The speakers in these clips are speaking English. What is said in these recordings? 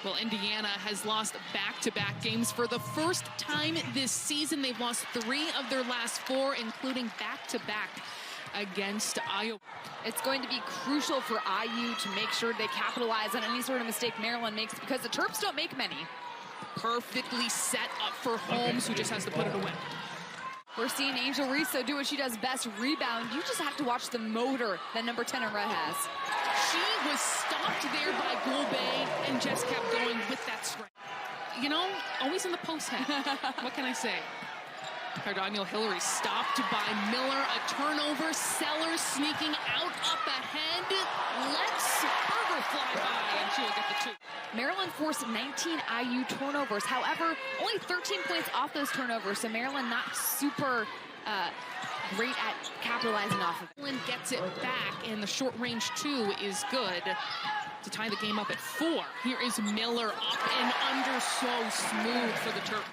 Well, Indiana has lost back-to-back games for the first time this season. They've lost 3 of their last 4, including back-to-back against Iowa. It's going to be crucial for IU to make sure they capitalize on any sort of mistake Maryland makes, because the Terps don't make many. Perfectly set up for Holmes, who just has to put it away. We're seeing Angel Reese do what she does best, rebound. You just have to watch the motor that number 10 in red has. She was stopped there by Goulbe and just kept going with that strength. You know, always in the post head. What can I say? Cardinal Hillary stopped by Miller. A turnover. Sellers sneaking out up ahead. Lets Berger fly by, and she will get the 2. Maryland forced 19 IU turnovers. However, only 13 points off those turnovers, so Maryland not super great at capitalizing off of it. Maryland gets it back, and the short range 2 is good to tie the game up at 4. Here is Miller up and under, so smooth for the Terps.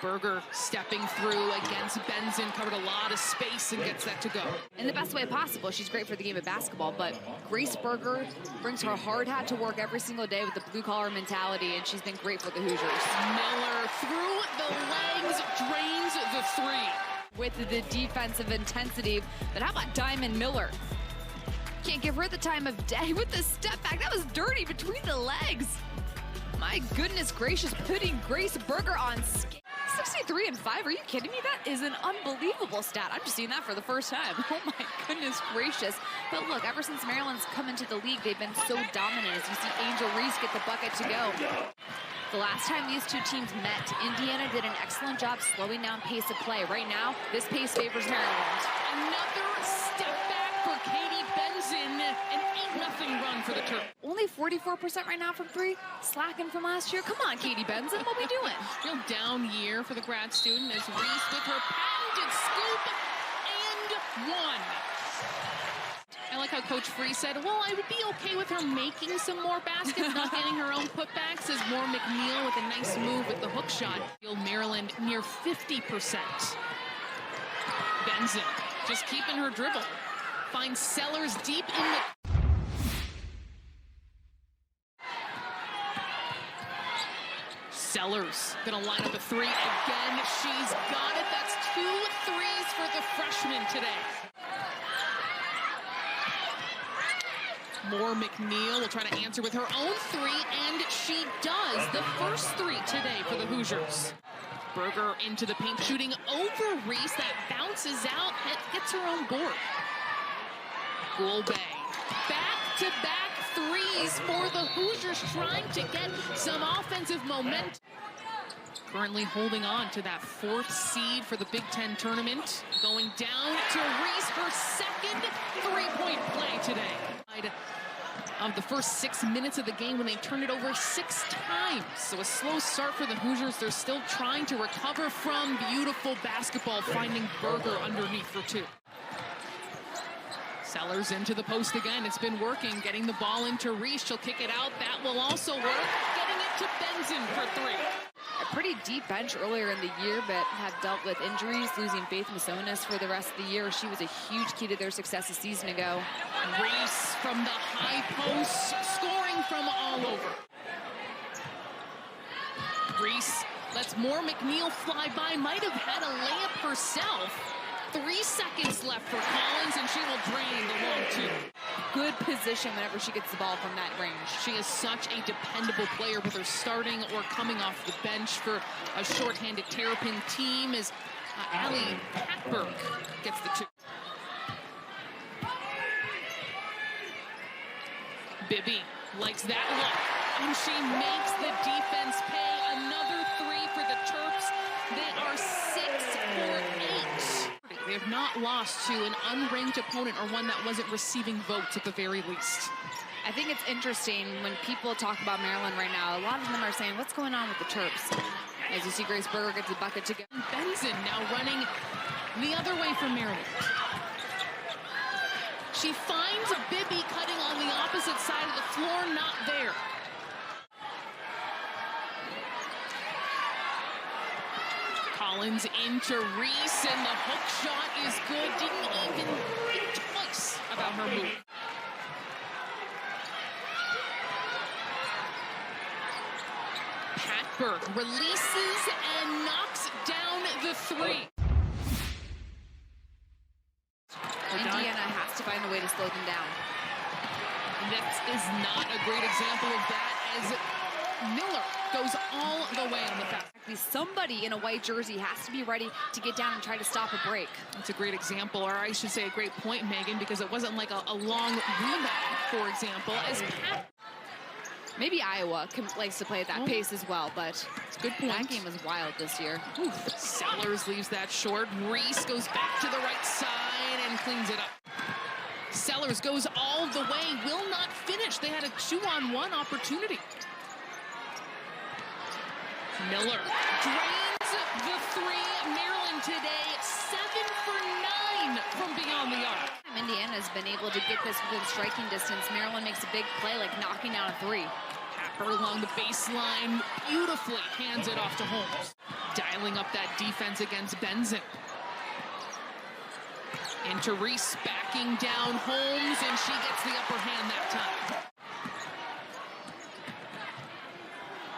Berger stepping through against Benson, covered a lot of space and gets that to go. In the best way possible. She's great for the game of basketball, but Grace Berger brings her hard hat to work every single day with the blue-collar mentality, and she's been great for the Hoosiers. Miller through the legs, drains the 3. With the defensive intensity, but how about Diamond Miller? Can't give her the time of day with the step back. That was dirty between the legs. My goodness gracious, putting Grace Berger on skate. 63-5, are you kidding me? That is an unbelievable stat. I'm just seeing that for the first time. Oh my goodness gracious. But look, ever since Maryland's come into the league, they've been so dominant. As you see Angel Reese get the bucket to go. The last time these two teams met, Indiana did an excellent job slowing down pace of play. Right now, this pace favors Maryland. Another step back for Katie Benson, an 8-0 run for the Terps. Only 44% right now from 3, slacking from last year. Come on, Katie Benson, what we doing? Real down year for the grad student as Reese with her pounded scoop and 1. I like how Coach Free said, well, I would be okay with her making some more baskets, not getting her own putbacks, as Moore McNeil with a nice move with the hook shot. Maryland near 50%. Benson just keeping her dribble. Finds Sellers deep in the... Sellers gonna line up a 3 again. She's got it. That's 2 threes for the freshman today. Moore McNeil will try to answer with her own 3, and she does. The first 3 today for the Hoosiers. Berger into the paint, shooting over Reese. That bounces out, gets her own board. Goulbe, back-to-back 3s for the Hoosiers, trying to get some offensive momentum. Currently holding on to that 4th seed for the Big Ten tournament. Going down to Reese, her second 3-point play today. Of the first 6 minutes of the game when they turned it over 6 times. So a slow start for the Hoosiers. They're still trying to recover from beautiful basketball, finding Berger underneath for 2. Sellers into the post again. It's been working, getting the ball into Reese. She'll kick it out. That will also work. Getting it to Benson for 3. A pretty deep bench earlier in the year, but have dealt with injuries, losing Faith Masonis for the rest of the year. She was a huge key to their success a season ago. Reese from the high post, scoring from all over. Reese lets Moore McNeil fly by, might have had a layup herself. 3 seconds left for Collins, and she will drain the long 2. Good position whenever she gets the ball from that range. She is such a dependable player, whether starting or coming off the bench for a shorthanded Terrapin team, as Allie Patberg gets the 2. Bibby likes that look, and she makes the defense pay. Another 3 for the Terps. They are 6 for 8. They have not lost to an unranked opponent or one that wasn't receiving votes at the very least. I think it's interesting when people talk about Maryland right now, a lot of them are saying, what's going on with the Terps? As you see, Grace Berger gets a bucket to go. Benson now running the other way from Maryland. She finds Bibby cutting on the opposite side of the floor, not there. Collins into Reese, and the hook shot is good. Didn't even think twice about her move. Patberg releases and knocks down the three. Indiana has to find a way to slow them down. This is not a great example of that, as Miller goes all the way on the pass. Somebody in a white jersey has to be ready to get down and try to stop a break. That's a great example, or I should say a great point, Megan, because it wasn't like a long rebound, for example, as maybe Iowa likes to play at that pace as well, but good point. That game was wild this year. Oof. Sellers leaves that short. Reese goes back to the right side and cleans it up. Sellers goes all the way, will not finish. They had a 2-on-1 opportunity. Miller drains the three. Maryland today 7 for 9 from beyond the arc. Indiana has been able to get this within striking distance. Maryland makes a big play, like knocking down a three. Happer along the baseline, beautifully hands it off to Holmes. Dialing up that defense against Benson. Into Reese, backing down Holmes, and she gets the upper hand that time.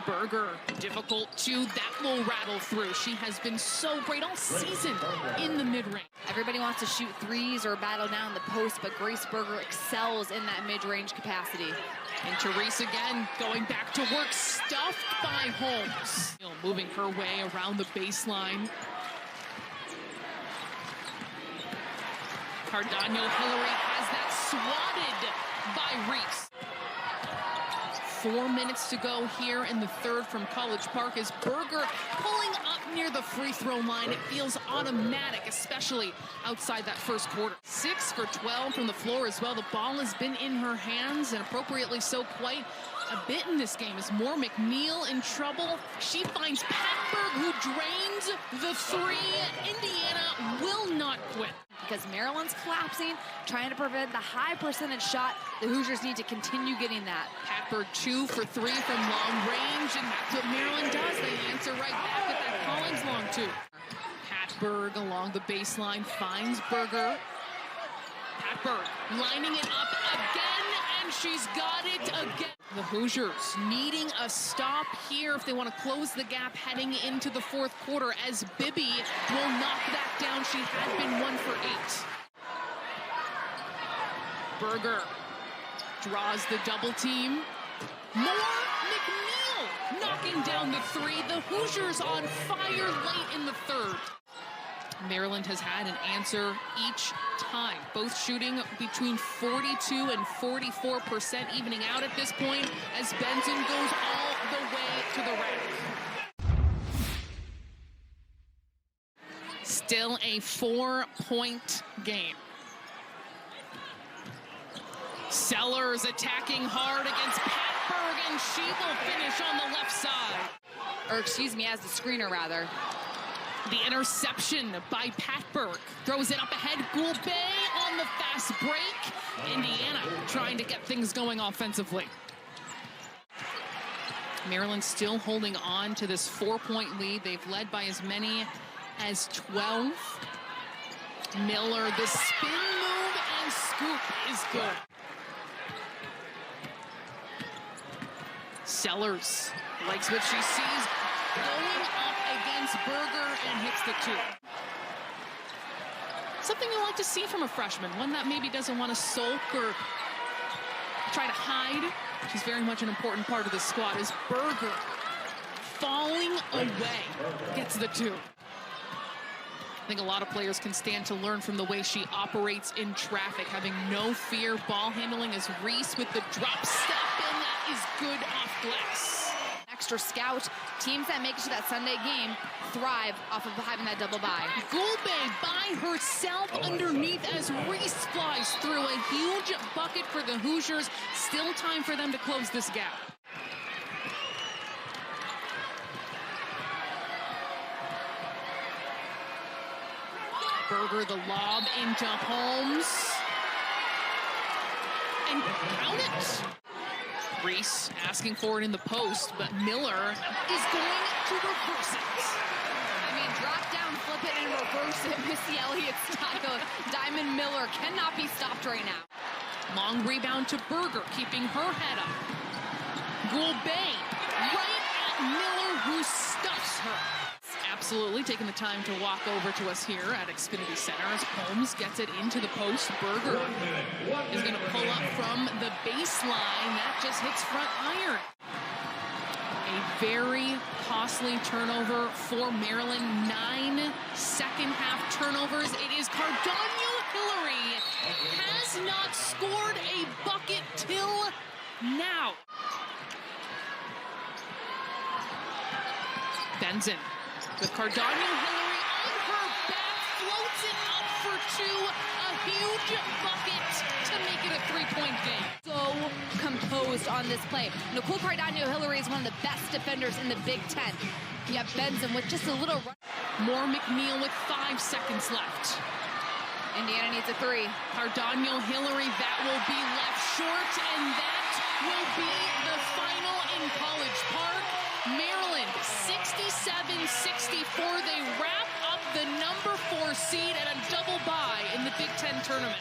Berger, difficult too. That will rattle through. She has been so great all season in the mid-range. Everybody wants to shoot threes or battle down the post, but Grace Berger excels in that mid-range capacity. And Reese again, going back to work, stuffed by Holmes. Moving her way around the baseline. Cardano Hillary has that swatted by Reese. 4 minutes to go here in the third from College Park as Berger pulling up near the free throw line. It feels automatic, especially outside that first quarter. 6 for 12 from the floor as well. The ball has been in her hands, and appropriately so, quite a bit in this game. Is Moore McNeil in trouble? She finds Patberg, who drains the three. Indiana will not quit. Because Maryland's collapsing, trying to prevent the high percentage shot. The Hoosiers need to continue getting that. Patberg 2 for 3 from long range, and that's what Maryland does. They answer right back with that Collins long two. Patberg along the baseline finds Berger. Patberg lining it up again, and she's got it again. The Hoosiers needing a stop here if they want to close the gap heading into the fourth quarter, as Bibby will knock that down. She had been 1 for 8. Berger draws the double team. Moore McNeil knocking down the three. The Hoosiers on fire late in the third. Maryland has had an answer each time, both shooting between 42 and 44%, evening out at this point as Benson goes all the way to the rack. Still a 4-point game. Sellers attacking hard against Patberg, and she will finish on the left side. Or excuse me, as the screener rather. The interception by Patberg throws it up ahead. Goulbay on the fast break. Indiana trying to get things going offensively. Maryland still holding on to this 4-point lead. They've led by as many as 12. Miller, the spin move and scoop is good. Sellers likes what she sees, going up against Berger and hits the two. Something you like to see from a freshman, one that maybe doesn't want to sulk or try to hide. She's very much an important part of the squad. As Berger, falling away, gets the two. I think a lot of players can stand to learn from the way she operates in traffic, having no fear. Ball handling as Reese with the drop step, and that is good off glass. Extra scout. Teams that make it to that Sunday game thrive off of having that double bye. Goulbay by herself underneath as Reese flies through. A huge bucket for the Hoosiers. Still time for them to close this gap. Berger the lob into Holmes. And count it. Reese asking for it in the post, but Miller is going to reverse it. I drop down, flip it, and reverse it. Missy Elliott's tackle. Diamond Miller cannot be stopped right now. Long rebound to Berger, keeping her head up. Goulet right at Miller, who stuffs her. Absolutely taking the time to walk over to us here at Xfinity Center as Holmes gets it into the post. Berger is going to pull up from the baseline. That just hits front iron. A very costly turnover for Maryland. 9 second-half turnovers. It is Cardano Hillary has not scored a bucket till now. Benson with Cardano Hillary on her back, floats it up for 2. A huge bucket to make it a 3-point game. So composed on this play. Nicole Cardano Hillary is one of the best defenders in the Big Ten. Yet Benson with just a little run. More McNeil with 5 seconds left. Indiana needs a 3. Cardano Hillary, that will be left short, and that will be the final in College Park. Maryland 67-64. They wrap up the number 4 seed at a double bye in the Big Ten tournament.